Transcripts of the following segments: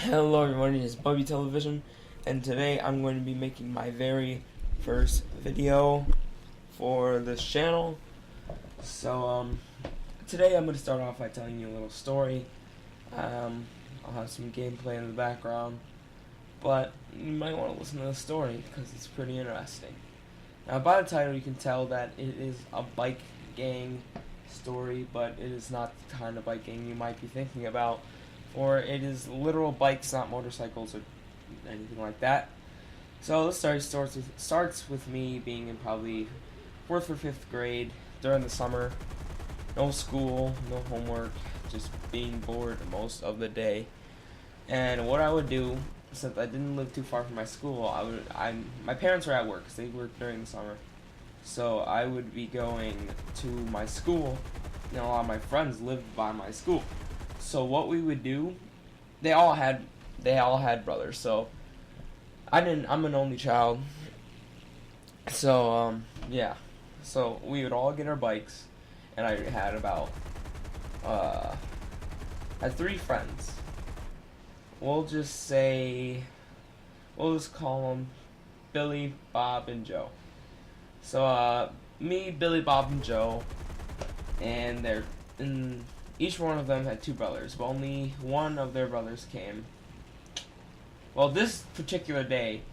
Hello everyone, it is Bubby Television, and today I'm going to be making my very first video for this channel. So, today I'm going to start off by telling you a little story. I'll have some gameplay in the background, but you might want to listen to the story because it's pretty interesting. Now, by the title you can tell that it is a bike gang story, but it is not the kind of bike gang you might be thinking about. Or it is literal bikes, not motorcycles or anything like that. So this story starts with me being in probably 4th or 5th grade during the summer. No school, no homework, just being bored most of the day. And what I would do, since I didn't live too far from my school, my parents were at work because they worked during the summer. So I would be going to my school, and a lot of my friends lived by my school. So what we would do, they all had brothers. So I'm an only child. So yeah. So we would all get our bikes, and I had about I had 3 friends. We'll just call them Billy, Bob, and Joe. So me, Billy, Bob, and Joe, and each one of them had 2 brothers, but only one of their brothers came. Well, this particular day,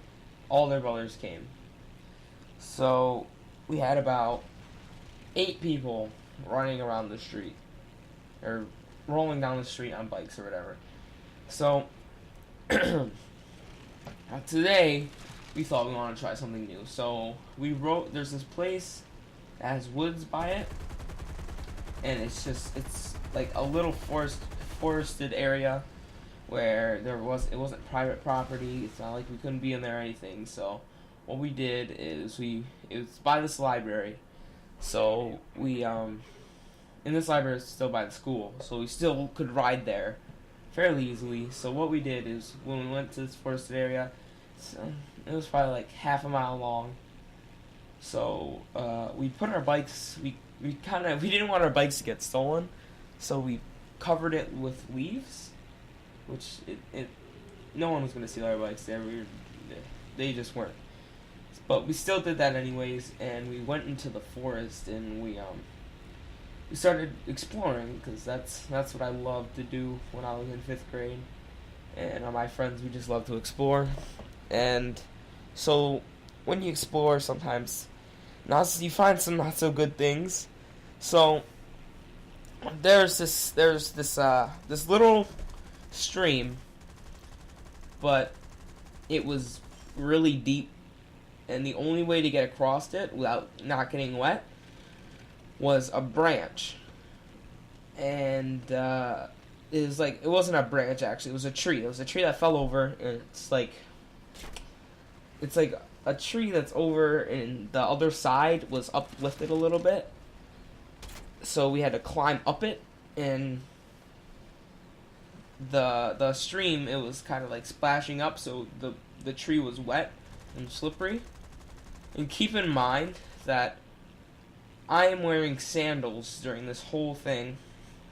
all their brothers came. So we had about 8 people running around the street, or rolling down the street on bikes or whatever. So today we thought we wanted to try something new. So there's this place that has woods by it, and it's like a little forested area where it wasn't private property. It's not like we couldn't be in there or anything. So what we did is it was by this library. So we in this library is still by the school, so we still could ride there fairly easily. So what we did is when we went to this forested area, it was probably like half a mile long. So we put our bikes. We didn't want our bikes to get stolen. So we covered it with leaves, which no one was going to steal our bikes there. They just weren't. But we still did that anyways, and we went into the forest, and we started exploring, because that's what I loved to do when I was in 5th grade. And my friends, we just love to explore. And so when you explore, sometimes you find some not so good things. So there's this little stream, but it was really deep, and the only way to get across it without not getting wet was a branch. And it wasn't a branch actually, it was a tree. It was a tree that fell over, and it's like a tree that's over, and the other side was uplifted a little bit. So we had to climb up it, and the stream, it was kind of like splashing up, so the tree was wet and slippery. And keep in mind that I am wearing sandals during this whole thing.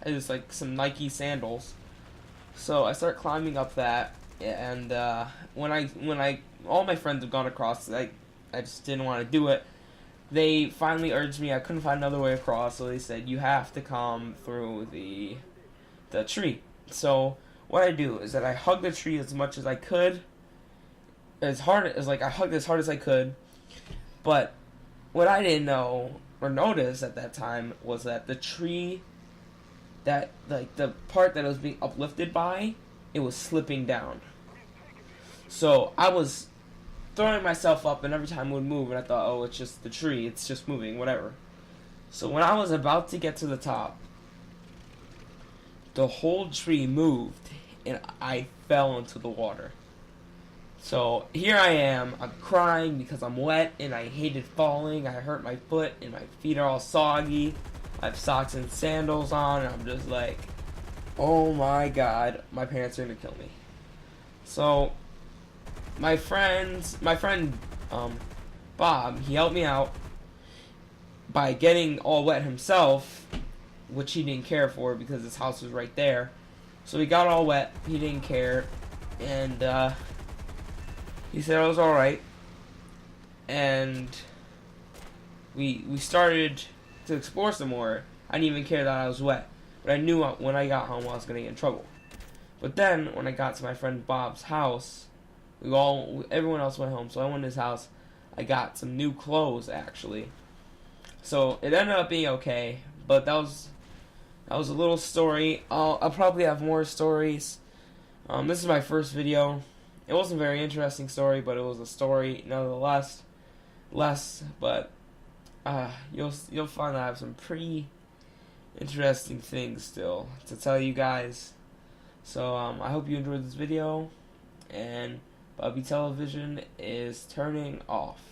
It was like some Nike sandals. So I start climbing up that, and when all my friends have gone across, I just didn't want to do it. They finally urged me. I couldn't find another way across, so they said, you have to come through the tree. So what I do is that I hug the tree as much as I could, I hugged as hard as I could. But what I didn't know or notice at that time was that the tree, that like the part that I was being uplifted by, it was slipping down. So I was throwing myself up, and every time it would move, and I thought, oh, it's just the tree, it's just moving, whatever. So when I was about to get to the top, the whole tree moved, and I fell into the water. So here I am, I'm crying because I'm wet, and I hated falling. I hurt my foot, and my feet are all soggy. I have socks and sandals on, and I'm just like, oh my god, my parents are gonna kill me. So my friend Bob, he helped me out by getting all wet himself, which he didn't care for because his house was right there. So he got all wet, he didn't care, and he said I was all right, and we started to explore some more. I didn't even care that I was wet, but I knew when I got home I was gonna get in trouble. But then when I got to my friend Bob's house, everyone else went home, so I went to his house. I got some new clothes actually, so it ended up being okay. But that was a little story. I'll probably have more stories. This is my first video. It wasn't a very interesting story, but it was a story nonetheless. But you'll find that I have some pretty interesting things still to tell you guys. So I hope you enjoyed this video, and Bubby Television is turning off.